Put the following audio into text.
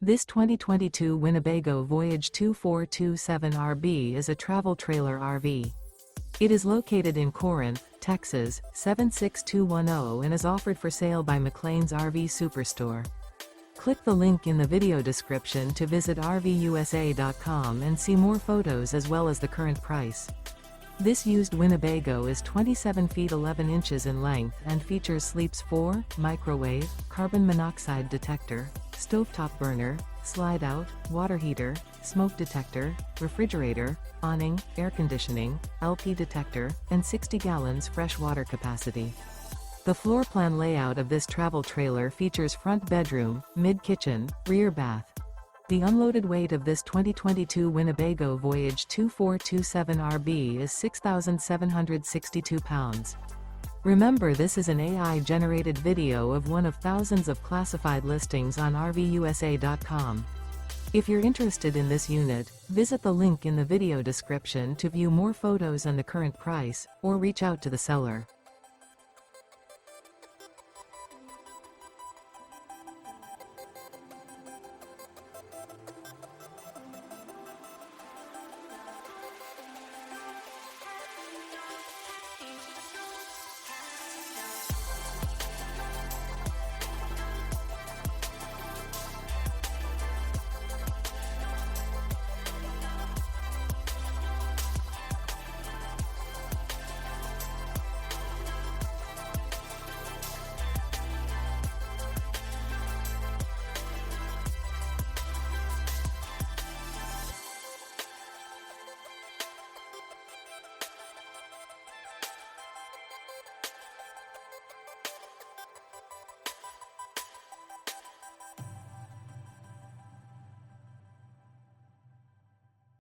This 2022 Winnebago Voyage 2427RB is a travel trailer RV. It is located in Corinth, Texas, 76210 and is offered for sale by McClain's RV Superstore. Click the link in the video description to visit RVUSA.com and see more photos as well as the current price. This used Winnebago is 27 feet 11 inches in length and features sleeps 4, microwave, carbon monoxide detector, stovetop burner, slide-out, water heater, smoke detector, refrigerator, awning, air conditioning, LP detector, and 60 gallons fresh water capacity. The floor plan layout of this travel trailer features front bedroom, mid-kitchen, rear bath. The unloaded weight of this 2022 Winnebago Voyage 2427RB is 6,762 pounds. Remember, this is an AI-generated video of one of thousands of classified listings on RVUSA.com. If you're interested in this unit, visit the link in the video description to view more photos and the current price, or reach out to the seller.